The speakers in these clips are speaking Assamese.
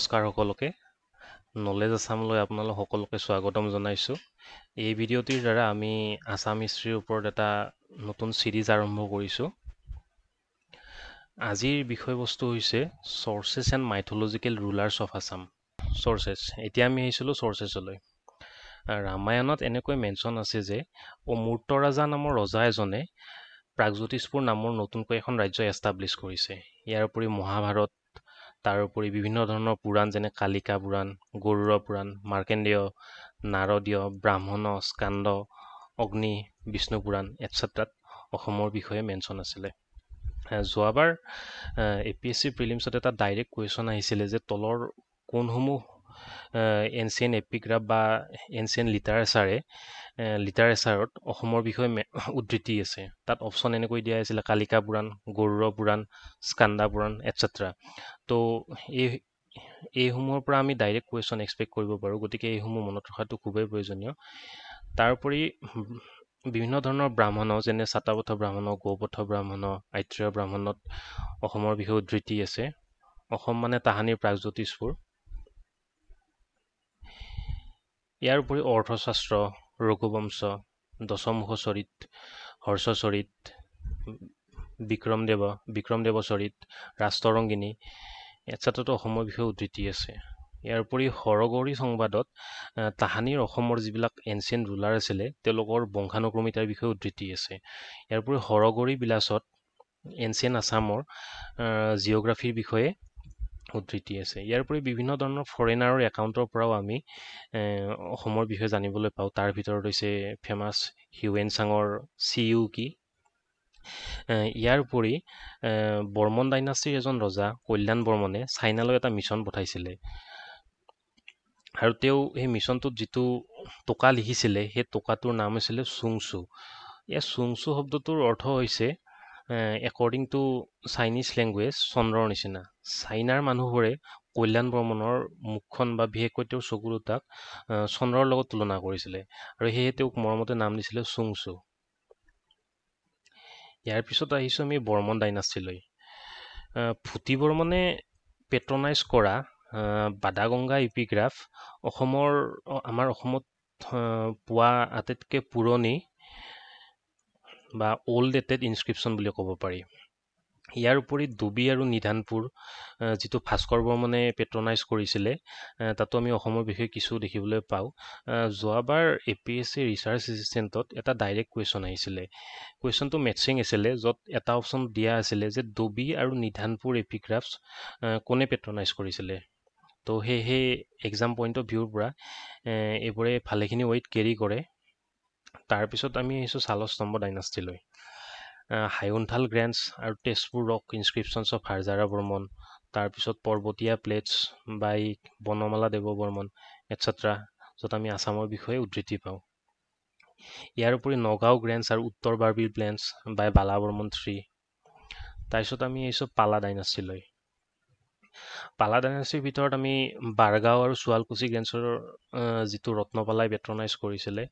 নমস্কাৰ সকলোকে নলেজ আসামলৈ আপোনালোক সকলোকে স্বাগতম জনাইছোঁ। এই ভিডিঅ'টিৰ দ্বাৰা আমি আসাম হিষ্ট্ৰীৰ ওপৰত এটা নতুন সিৰিজ আৰম্ভ কৰিছোঁ। আজিৰ বিষয়বস্তু হৈছে churches and mythological rulers of Assam. Churches, এতিয়া আমি আহিছিলোঁ চৰ্চেছলৈ। ৰামায়ণত এনেকৈ মেনশ্যন আছে যে অমূৰ্ত ৰাজা নামৰ ৰজা এজনে প্ৰাগজ্যোতিষপুৰ নামৰ নতুনকৈ এখন ৰাজ্য এষ্টাব্লিছ কৰিছে। ইয়াৰ উপৰি মহাভাৰত, তাৰোপৰি বিভিন্ন ধৰণৰ পুৰাণ যেনে কালিকা পুৰাণ, গৰুড় পুৰাণ, মাৰ্কেণ্ডেয়, নাৰদীয়, ব্ৰাহ্মণ, স্কান্দ, অগ্নি, বিষ্ণু পুৰাণ এটচেট্ৰাত অসমৰ বিষয়ে মেনশ্যন আছিলে। যোৱাবাৰ APSC প্ৰিলিমছত এটা ডাইৰেক্ট কুৱেশ্যন আহিছিলে যে তলৰ কোনসমূহ এনচিয়েণ্ট এপিগ্ৰাফ বা এনচিয়েণ্ট লিটাৰেচাৰত অসমৰ বিষয়ে উদ্ধৃতি আছে। তাত অপশ্যন এনেকৈ দিয়া আছিলে কালিকা পুৰাণ, গৰুড় পুৰাণ, স্কান্দা পুৰাণ এটচেট্ৰা। তো এইসমূহৰ পৰা আমি ডাইৰেক্ট কুৱেশ্যন এক্সপেক্ট কৰিব পাৰোঁ, গতিকে এইসমূহ মনত ৰখাটো খুবেই প্ৰয়োজনীয়। তাৰোপৰি বিভিন্ন ধৰণৰ ব্ৰাহ্মণ যেনে চাটাবথ ব্ৰাহ্মণ, গৌপথ ব্ৰাহ্মণ, আত্ৰেয় ব্ৰাহ্মণত অসমৰ বিষয়ে উদ্ধৃতি আছে। অসম মানে তাহানিৰ প্ৰাগজ্যোতিষপুৰ। ইয়াৰ উপৰি অৰ্থশাস্ত্ৰ, ৰঘুবংশ, দশমুখ চৰিত, হৰ্ষচৰিত, বিক্ৰমদেৱ চৰিত, ৰাষ্ট্ৰৰংগিনী এটচেট্ৰাতো অসমৰ বিষয়ে উদ্ধৃতি আছে। ইয়াৰ উপৰি হৰগৌৰী সংবাদত তাহানিৰ অসমৰ যিবিলাক এনচিয়েণ্ট ৰুলাৰ আছিলে তেওঁলোকৰ বংশানুক্ৰমিতাৰ বিষয়ে উদ্ধৃতি আছে। ইয়াৰ উপৰি হৰগৌৰী বিলাসত এনচিয়েণ্ট আসামৰ জিঅ'গ্ৰাফিৰ বিষয়ে উদ্ধৃতি আছে। ইয়াৰ উপৰি বিভিন্ন ধৰণৰ ফৰেনাৰৰ একাউণ্টৰ পৰাও আমি অসমৰ বিষয়ে জানিবলৈ পাওঁ। তাৰ ভিতৰত হৈছে ফেমাছ হিউৱেন চাঙৰ CU কি। ইয়াৰ উপৰি বৰ্মন ডাইনাষ্টিৰ এজন ৰজা কল্যাণ বৰ্মনে চাইনালৈ এটা মিছন পঠাইছিলে, আৰু তেওঁ সেই মিছনটোত যিটো টোকা লিখিছিলে সেই টোকাটোৰ নাম হৈছিলে চুংচু। এই চুংচু শব্দটোৰ অৰ্থ হৈছে একৰ্ডিং টু চাইনিজ লেংগুৱেজ চন্দ্ৰৰ নিচিনা। চাইনাৰ মানুহবোৰে কল্যাণ বৰ্মনৰ মুখখন বা বিশেষকৈ তেওঁৰ চকু দুটাক চন্দ্ৰৰ লগত তুলনা কৰিছিলে, আৰু সেয়ে তেওঁক মৰমতে নাম দিছিলে চুংচু। ইয়াৰ পিছত আহিছোঁ আমি বৰ্মন ডাইনাষ্টিলৈ। ভূতি বৰ্মনে পেট্ৰনাইজ কৰা বাদাগংগা ইপিগ্ৰাফ আমাৰ অসমত পোৱা আটাইতকৈ পুৰণি বা অল্ড ডেটেড ইনস্ক্ৰিপশ্যন বুলি ক'ব পাৰি। ইয়াৰ উপৰি ডুবি আৰু নিধানপুৰ যিটো ভাস্কৰ বৰ্মনে পেট্ৰনাইজ কৰিছিলে, তাতো আমি অসমৰ বিষয়ে কিছু দেখিবলৈ পাওঁ। যোৱাবাৰ APSC ৰিচাৰ্চ এছিষ্টেণ্টত এটা ডাইৰেক্ট কুৱেশ্যন আহিছিলে। কুৱেশ্যনটো মেটচিং আছিলে, য'ত এটা অপশ্যন দিয়া আছিলে যে ডুবি আৰু নিধানপুৰ এপিগ্ৰাফছ কোনে পেট্ৰনাইজ কৰিছিলে। তো সেই এক্সাম পইণ্ট অফ ভিউৰ পৰা এইবোৰে ভালেখিনি ৱেইট কেৰি কৰে। তাৰপিছত আমি আহিছোঁ শালস্তম্ভ ডাইনাষ্টিলৈ। হায়ুনথাল গ্ৰেণ্ডছ আৰু তেজপুৰ ৰক ইনস্ক্ৰিপশ্যনছ অফ হাৰজাৰা বৰ্মন, তাৰপিছত পৰ্বতীয়া প্লেটছ বাই বনমালা দেৱ বৰ্মন এটচেট্ৰা, য'ত আমি আছামৰ বিষয়ে উদ্ধৃতি পাওঁ। ইয়াৰ উপৰি নগাঁও গ্ৰেণ্ডছ আৰু উত্তৰ বাৰ্বিল প্লেন্স বাই বালা বৰ্মন III। তাৰপিছত আমি আহিছোঁ পালা ডাইনাষ্টিলৈ। পালা ডাইনাষ্টিৰ ভিতৰত আমি বাৰগাঁও আৰু শুৱালকুছি গ্ৰেণ্ডছৰ যিটো ৰত্নপালাই পেট্ৰনাইজ কৰিছিলে।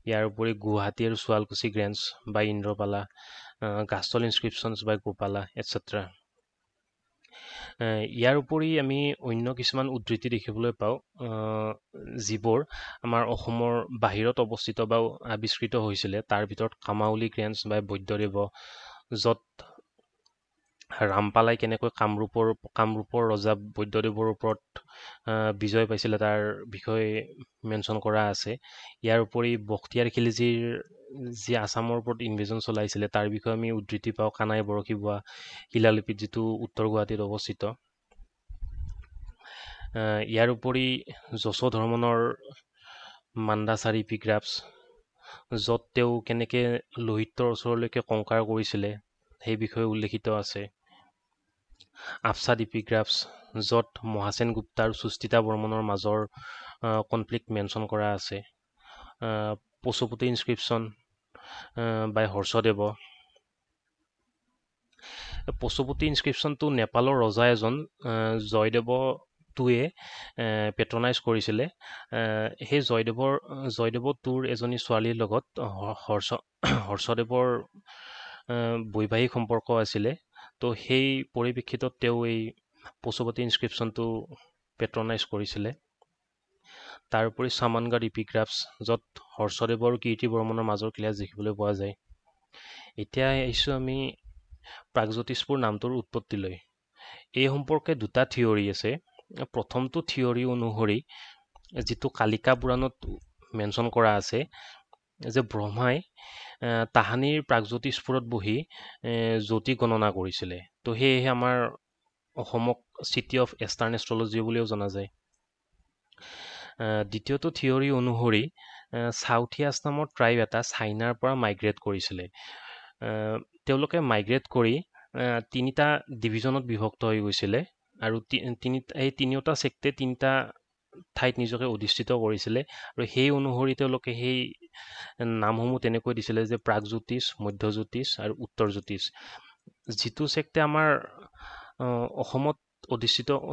ইয়াৰ উপৰি গুৱাহাটী আৰু শুৱালকুছি গ্ৰেণ্ডছ বাই ইন্দ্ৰপালা, গাষ্টল ইনস্ক্ৰিপশ্যনছ বাই গোপালা এটচেট্ৰা। ইয়াৰ উপৰি আমি অন্য কিছুমান উদ্ধৃতি দেখিবলৈ পাওঁ যিবোৰ আমাৰ অসমৰ বাহিৰত অৱস্থিত বা আৱিষ্কৃত হৈছিলে। তাৰ ভিতৰত কামাউলি গ্ৰেণ্ডছ বাই বৈদ্যদেৱ, য'ত ৰামপালাই কেনেকৈ কামৰূপৰ ৰজা বৈদ্যদেৱৰ ওপৰত বিজয় পাইছিলে তাৰ বিষয়ে মেনশ্যন কৰা আছে। ইয়াৰ উপৰি বখতিয়াৰ খিলজীৰ যি আছামৰ ওপৰত ইনভেজন চলাইছিলে তাৰ বিষয়ে আমি উদ্ধৃতি পাওঁ কানাই বৰশী বোৱা শিলালিপিত, যিটো উত্তৰ গুৱাহাটীত অৱস্থিত। ইয়াৰ উপৰি যশোধৰ্মনৰ মাণ্ডাচাৰী ইপিগ্ৰাফছ, য'ত তেওঁ কেনেকৈ লোহিতৰ ওচৰলৈকে কংকাৰ কৰিছিলে সেই বিষয়ে উল্লেখিত আছে। আফছাদ ইপিগ্ৰাফছ, য'ত মহাসেন গুপ্তা আৰু সুস্থিতা বৰ্মনৰ মাজৰ কনফ্লিক্ট মেনশ্যন কৰা আছে। পশুপতি ইনস্ক্ৰিপশ্যন বাই হৰ্ষদেৱ। পশুপতি ইনস্ক্ৰিপশ্যনটো নেপালৰ ৰজা এজন জয়দেৱ II পেট্ৰনাইজ কৰিছিলে। সেই জয়দেৱ IIৰ এজনী ছোৱালীৰ লগত হৰ্ষদেৱৰ বৈবাহিক সম্পৰ্ক আছিলে। তো সেই পৰিপ্ৰেক্ষিতত তেওঁ এই পশুপতি ইনস্ক্ৰিপশ্যনটো পেট্ৰনাইজ কৰিছিলে। তাৰোপৰি সামানগড় ইপিগ্ৰাফছ, য'ত হৰ্ষদেৱ আৰু কীৰ্তিবৰ্মনৰ মাজৰ ক্লাছ দেখিবলৈ পোৱা যায়। এতিয়া আহিছোঁ আমি প্ৰাগজ্যোতিষপুৰ নামটোৰ উৎপত্তিলৈ। এই সম্পৰ্কে দুটা থিয়ৰী আছে। প্ৰথমটো থিয়ৰী অনুসৰি, যিটো কালিকা পুৰাণত মেনশ্যন কৰা আছে, যে ব্ৰহ্মাই তাহানিৰ প্ৰাগজ্যোতিষপুৰত বহি জ্যোতি গণনা কৰিছিলে। তো সেয়েহে আমাৰ অসমক চিটি অফ এষ্টাৰ্ণ এষ্ট্ৰলজি বুলিও জনা যায়। দ্বিতীয়টো থিয়ৰী অনুসৰি চাউথিয়াছ নামৰ ট্ৰাইব এটা চাইনাৰ পৰা মাইগ্ৰেট কৰিছিলে। তেওঁলোকে মাইগ্ৰেট কৰি তিনিটা ডিভিজনত বিভক্ত হৈ গৈছিলে, আৰু এই তিনিওটা ছেক্টে তিনিটা ঠাইত নিজকে অধিষ্ঠিত কৰিছিলে, আৰু সেই অনুসৰি তেওঁলোকে সেই নামসমূহ তেনেকৈ দিছিলে যে প্ৰাগজ্যোতিষ, মধ্যজ্যোতিষ আৰু উত্তৰজ্যোতিষ। যিটো ছেক্টে আমাৰ অসমত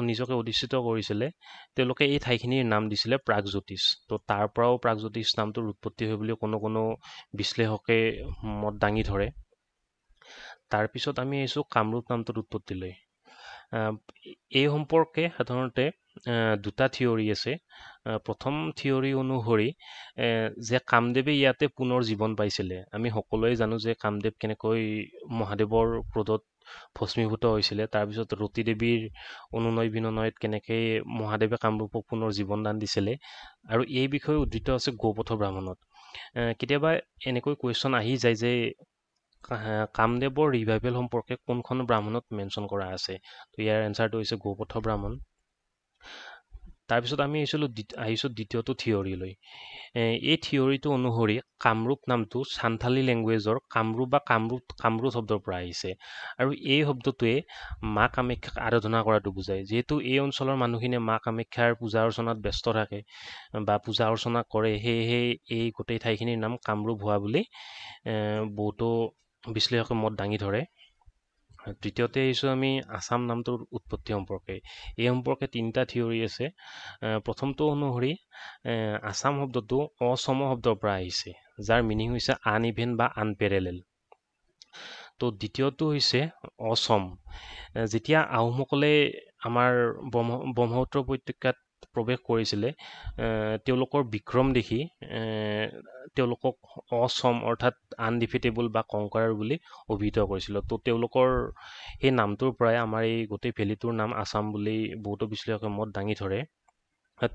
নিজকে অধিষ্ঠিত কৰিছিলে, তেওঁলোকে এই ঠাইখিনিৰ নাম দিছিলে প্ৰাগজ্যোতিষ। তো তাৰ পৰাও প্ৰাগজ্যোতিষ নামটোৰ উৎপত্তি হয় বুলি কোনো বিশ্লেষকে মত দাঙি ধৰে। তাৰপিছত আমি আহিছোঁ কামৰূপ নামটোৰ উৎপত্তিলৈ। এই সম্পৰ্কে সাধাৰণতে দুটা থিয়ৰী আছে। প্ৰথম থিয়ৰী অনুসৰি যে কামদেৱে ইয়াতে পুনৰ জীৱন পাইছিলে। আমি সকলোৱে জানো যে কামদেৱ কেনেকৈ মহাদেৱৰ ক্ৰোধত ভস্মীভূত হৈছিলে, তাৰপিছত ৰতী দেৱীৰ অনুনয় বিনয়ত কেনেকৈ মহাদেৱে কামৰূপক পুনৰ জীৱন দান দিছিলে, আৰু এই বিষয়ে উদ্ধৃত আছে গৌপথ ব্ৰাহ্মণত। কেতিয়াবা এনেকৈ কুৱেশ্যন আহি যায় যে কামদেৱৰ ৰিভাইভেল সম্পৰ্কে কোনখন ব্ৰাহ্মণত মেনশ্যন কৰা আছে। তো ইয়াৰ এনচাৰটো হৈছে গৌপথ ব্ৰাহ্মণ। তাৰপিছত আমি আহিছোঁ দ্বিতীয়টো থিয়ৰীলৈ। এই থিয়ৰীটো অনুসৰি কামৰূপ নামটো সান্থালী লেংগুৱেজৰ কামৰূপ বা কামৰূপ শব্দৰ পৰা আহিছে, আৰু এই শব্দটোৱে মা কামাখ্যাক আৰাধনা কৰাটো বুজায়। যিহেতু এই অঞ্চলৰ মানুহখিনিয়ে মা কামাখ্যাৰ পূজা অৰ্চনাত ব্যস্ত থাকে বা পূজা অৰ্চনা কৰে, সেয়েহে এই গোটেই ঠাইখিনিৰ নাম কামৰূপ হোৱা বুলি বহুতো বিশ্লেষকে মত দাঙি ধৰে। তৃতীয়তে আহিছোঁ আমি আছাম নামটোৰ উৎপত্তি সম্পৰ্কে। এই সম্পৰ্কে তিনিটা থিয়ৰী আছে। প্ৰথমটো অনুসৰি আছাম শব্দটো অসম শব্দৰ পৰা আহিছে, যাৰ মিনিং হৈছে আনইভেন বা আনপেৰেলেল। তো দ্বিতীয়টো হৈছে অসম। যেতিয়া আহোমসকলে আমাৰ ব্ৰহ্মপুত্ৰ উপত্যকাত প্ৰৱেশ কৰিছিলে, তেওঁলোকৰ বিক্ৰম দেখি তেওঁলোকক অসম অৰ্থাৎ আনডিফিটেবল বা কংকাৰাৰ বুলি অভিহিত কৰিছিল। তো তেওঁলোকৰ সেই নামটোৰ পৰাই আমাৰ এই গোটেই ভেলীটোৰ নাম আছাম বুলি বহুতো বিশ্লেষকে মত দাঙি ধৰে।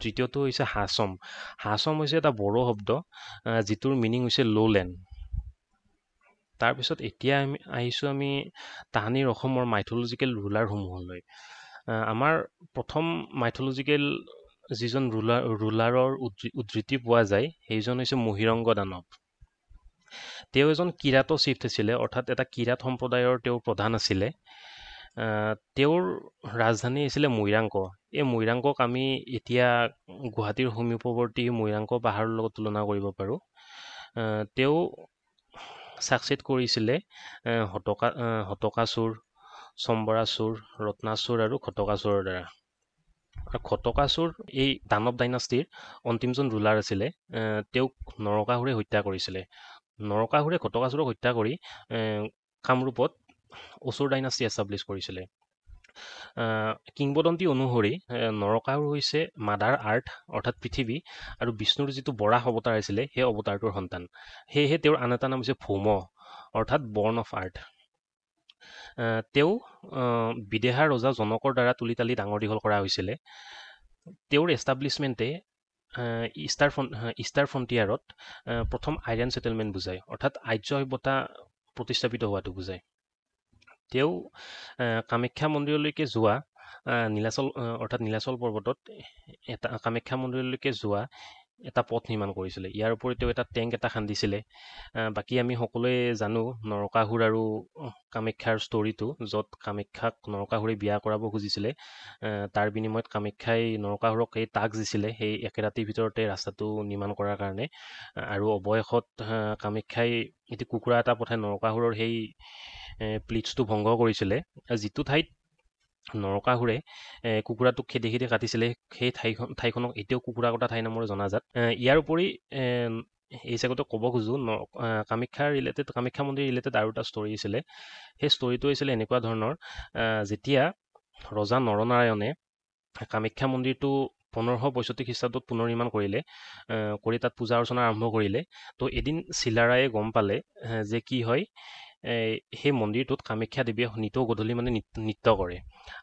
তৃতীয়টো হৈছে হাছম। হাছম হৈছে এটা বড়ো শব্দ, যিটোৰ মিনিং হৈছে লৌলেণ্ড। তাৰপিছত এতিয়া আহিছোঁ আমি তাহানিৰ অসমৰ মাইথলজিকেল ৰুলাৰসমূহলৈ। আমাৰ প্ৰথম মাইথলজিকেল যিজন ৰুলাৰৰ উদ্ধৃতি পোৱা যায়, সেইজন হৈছে মহিৰংগ দানৱ। তেওঁ এজন কিৰাত চিফ আছিলে, অৰ্থাৎ এটা কিৰাত সম্প্ৰদায়ৰ তেওঁ প্ৰধান আছিলে। তেওঁৰ ৰাজধানী আছিলে মৈৰাংক। এই মৈৰাংকক আমি এতিয়া গুৱাহাটীৰ সমীপৱৰ্তী মৈৰাংক পাহাৰৰ লগত তুলনা কৰিব পাৰোঁ। তেওঁ ছাকচেড কৰিছিলে হতকাসুৰ, চম্বৰাসুৰ, ৰত্নাসুৰ আৰু ঘটকাসুৰৰ দ্বাৰা। ঘটকাসুৰ এই দানৱ ডাইনাষ্টিৰ অন্তিমজন ৰুলাৰ আছিলে। তেওঁক নৰকাসুৰে হত্যা কৰিছিলে। নৰকাসুৰে ঘটকাসুৰক হত্যা কৰি কামৰূপত অসুৰ ডাইনাষ্টি এষ্টাব্লিছ কৰিছিলে। কিংবদন্তি অনুসৰি নৰকাসুৰ হৈছে মাদাৰ আৰ্থ অৰ্থাৎ পৃথিৱী, আৰু বিষ্ণুৰ যিটো বৰাহ অৱতাৰ আছিলে সেই অৱতাৰটোৰ সন্তান। সেয়েহে তেওঁৰ আন এটা নাম হৈছে ভৌম অৰ্থাৎ বৰ্ণ অফ আৰ্থ। তেওঁ বিদেহাৰ ৰজা জনকৰ দ্বাৰা তুলি তালি ডাঙৰ দীঘল কৰা হৈছিলে। তেওঁৰ এষ্টাব্লিছমেণ্টে ইষ্টাৰ ফ্ৰণ্টিয়াৰত প্ৰথম আইৰণ ছেটেলমেণ্ট বুজায়, অৰ্থাৎ আৰ্য সভ্যতা প্ৰতিস্থাপিত হোৱাটো বুজায়। তেওঁ কামাখ্যা মন্দিৰলৈকে যোৱা নীলাচল পৰ্বতত কামাখ্যা মন্দিৰলৈকে যোৱা এটা পথ নিৰ্মাণ কৰিছিলে। ইয়াৰ উপৰি তেওঁ এটা টেংক এটা খান্দিছিলে। বাকী আমি সকলোৱে জানো নৰকাসুৰ আৰু কামাখ্যাৰ ষ্টৰিটো, য'ত কামাখ্যাক নৰকাসুৰে বিয়া কৰাব খুজিছিলে। তাৰ বিনিময়ত কামাখ্যাই নৰকাসুৰক এই টাস্ক দিছিলে সেই একে ৰাতিৰ ভিতৰতে ৰাস্তাটো নিৰ্মাণ কৰাৰ কাৰণে, আৰু অৱশেষত কামাখ্যাই এটি কুকুৰা এটা পঠাই নৰকাসুৰৰ সেই প্লিটছটো ভংগ কৰিছিলে। যিটো ঠাইত নৰকাসুৰে কুকুৰাটোক খেদি খেদি কাটিছিলে, সেই ঠাইখনক এতিয়াও কুকুৰা কটা ঠাই নামেৰে জনাজাত। ইয়াৰ উপৰি এই চেগতে ক'ব খোজোঁ, কামাখ্যা মন্দিৰ ৰিলেটেড আৰু এটা ষ্টৰি আছিলে। সেই ষ্টৰিটো হৈছিলে এনেকুৱা ধৰণৰ, যেতিয়া ৰজা নৰনাৰায়ণে কামাখ্যা মন্দিৰটো 1565 খ্ৰীষ্টাব্দত পুনৰ নিৰ্মাণ কৰিলে, কৰি তাত পূজা অৰ্চনা আৰম্ভ কৰিলে। তো এদিন চিলাৰায়ে গম পালে যে কি হয়, সেই মন্দিৰটোত কামাখ্যা দেৱীয়ে নিতৌ গধূলি মানে নৃত্য কৰে,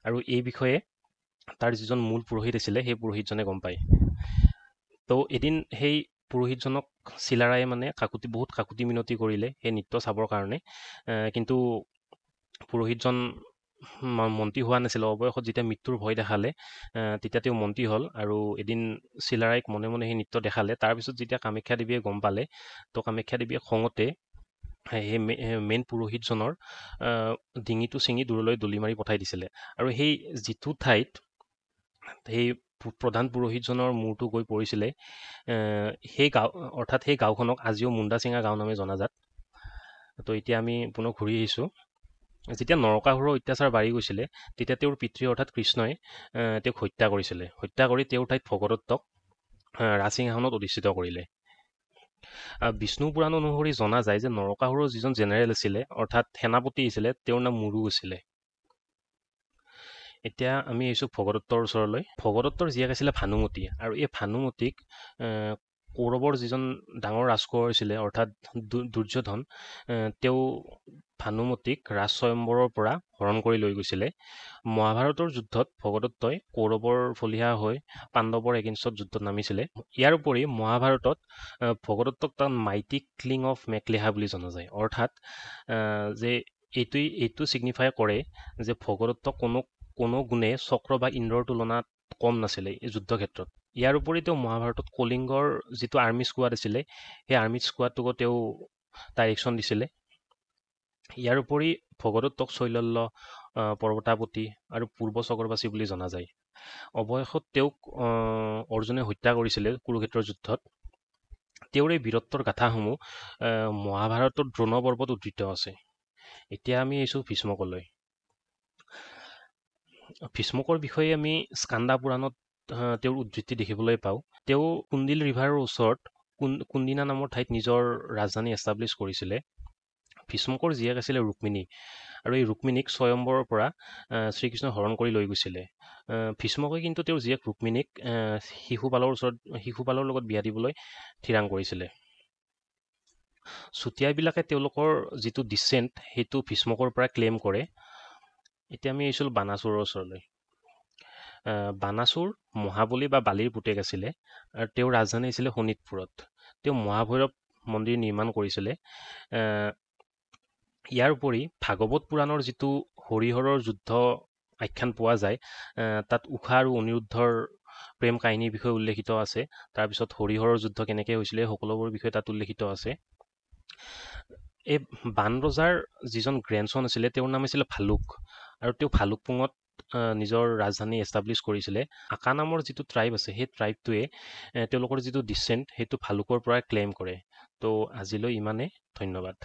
আৰু এই বিষয়ে তাৰ যিজন মূল পুৰোহিত আছিলে সেই পুৰোহিতজনে গম পায়। তো এদিন সেই পুৰোহিতজনক চিলাৰায়ে মানে বহুত কাকুতি মিনতি কৰিলে সেই নৃত্য চাবৰ কাৰণে, কিন্তু পুৰোহিতজন মন্ত্ৰী হোৱা নাছিল। অৱশেষত যেতিয়া মৃত্যুৰ ভয় দেখালে, তেতিয়া তেওঁ মন্ত্ৰী হ'ল, আৰু এদিন চিলাৰায়ক মনে মনে সেই নৃত্য দেখালে। তাৰপিছত যেতিয়া কামাখ্যা দেৱীয়ে গম পালে, তো কামাখ্যা দেৱীয়ে খঙতে সেই মেইন পুৰোহিতজনৰ ডিঙিটো ছিঙি দূৰলৈ দলি মাৰি পঠাই দিছিলে। আৰু সেই যিটো ঠাইত সেই প্ৰধান পুৰোহিতজনৰ মূৰটো গৈ পৰিছিলে, সেই গাঁও অৰ্থাৎ সেই গাঁওখনক আজিও মুণ্ডাচিঙা গাঁও নামে জনাজাত। তো এতিয়া আমি পুনৰ ঘূৰি আহিছোঁ। যেতিয়া নৰকাসুৰৰ অত্যাচাৰ বাঢ়ি গৈছিলে, তেতিয়া তেওঁৰ পিতৃ অৰ্থাৎ কৃষ্ণই তেওঁক হত্যা কৰিছিলে। হত্যা কৰি তেওঁৰ ঠাইত ভগদত্তক ৰাজসিংহাসনত অধিষ্ঠিত কৰিলে। বিষ্ণু পুৰাণ অনুসৰি জনা যায় যে নৰকাসুৰৰ যিজন জেনেৰেল আছিলে অৰ্থাৎ সেনাপতি আছিলে, তেওঁৰ নাম মুৰু আছিলে। এতিয়া আমি আহিছোঁ ভগদত্তৰ ওচৰলৈ। ভগদত্তৰ জীয়েক আছিলে ভানুমতী, আৰু এই ভানুমতীক কৌৰৱৰ যিজন ডাঙৰ ৰাজকোঁৱৰ আছিলে অৰ্থাৎ দুৰ্যোধন, তেওঁ ভানুমতীক ৰাজ স্বয়ম্বৰৰ পৰা হৰণ কৰি লৈ গৈছিলে। মহাভাৰতৰ যুদ্ধত ভগদত্তই কৌৰৱৰ ফলিহা হৈ পাণ্ডৱৰ এগেইনষ্টত যুদ্ধত নামিছিলে। ইয়াৰ উপৰি মহাভাৰতত ভগদত্তক তাত মাইটি ক্লিং অফ মেকলেহা বুলি জনা যায়, অৰ্থাৎ যে এইটো ছিগনিফাই কৰে যে ভগদত্ত কোনো গুণে চক্ৰ বা ইন্দ্ৰৰ তুলনাত কম নাছিলে এই যুদ্ধক্ষেত্ৰত। ইয়াৰ উপৰি তেওঁ মহাভাৰতত কলিংগৰ যিটো আৰ্মি স্কোৱাড আছিলে, সেই আৰ্মি স্কোৱাডটোকো তেওঁ ডাইৰেকশ্যন দিছিলে। ইয়াৰ উপৰি ভগদত্তক শৈলল্য, পৰ্বতাপতি আৰু পূৰ্ব চক্ৰবাসী বুলি জনা যায়। অৱশেষত তেওঁক অৰ্জুনে হত্যা কৰিছিলে কুৰুক্ষেত্ৰৰ যুদ্ধত। তেওঁৰ এই বীৰত্বৰ গাথাসমূহ মহাভাৰতৰ দ্ৰোণ পৰ্বত উদ্ধৃত আছে। এতিয়া আমি আহিছোঁ ভীষ্মকলৈ। ভীষ্মকৰ বিষয়ে আমি স্কান্দা পুৰাণত তেওঁৰ উদ্ধৃতি দেখিবলৈ পাওঁ। তেওঁ কুন্দিল ৰিভাৰৰ ওচৰত কুন্দিনা নামৰ ঠাইত নিজৰ ৰাজধানী এষ্টাব্লিছ কৰিছিলে। ভীষ্মকৰ জীয়েক আছিলে ৰুক্মিণী, আৰু এই ৰুক্মিণীক স্বয়ম্বৰৰ পৰা শ্ৰীকৃষ্ণই হৰণ কৰি লৈ গৈছিলে। ভীষ্মকে কিন্তু তেওঁৰ জীয়েক ৰুক্মিণীক শিশুপালৰ লগত বিয়া দিবলৈ থিৰাং কৰিছিলে। চুতীয়াবিলাকে তেওঁলোকৰ যিটো ডিচেণ্ট সেইটো ভীষ্মকৰ পৰা ক্লেইম কৰে। এতিয়া আমি আহিছিলোঁ বানাসুৰৰ ওচৰলৈ। বানাসুৰ মহাবলী বা বালিৰ পুতেক আছিলে, আৰু তেওঁৰ ৰাজধানী আছিলে শোণিতপুৰত। তেওঁ মহাভৈৰৱ মন্দিৰ নিৰ্মাণ কৰিছিলে। ইয়াৰ উপৰি ভাগৱত পুৰাণৰ যিটো হৰিহৰৰ যুদ্ধ আখ্যান পোৱা যায়, তাত ঊষা আৰু অনিৰুদ্ধৰ প্ৰেম কাহিনীৰ বিষয়ে উল্লেখিত আছে। তাৰপিছত হৰিহৰৰ যুদ্ধ কেনেকৈ হৈছিলে সকলোবোৰ বিষয়ে তাত উল্লেখিত আছে। এই বান ৰজাৰ যিজন গ্ৰেণ্ডছন আছিলে, তেওঁৰ নাম আছিলে ভালুক, আৰু তেওঁ ভালুকপুঙত নিজৰ ৰাজধানী এষ্টাব্লিছ কৰিছিলে। আকা নামৰ যিটো ট্ৰাইব আছে, সেই ট্ৰাইবটোৱে তেওঁলোকৰ যিটো ডিচেণ্ট সেইটো ভালুকৰ পৰা ক্লেইম কৰে। তো আজিলৈ ইমানেই, ধন্যবাদ।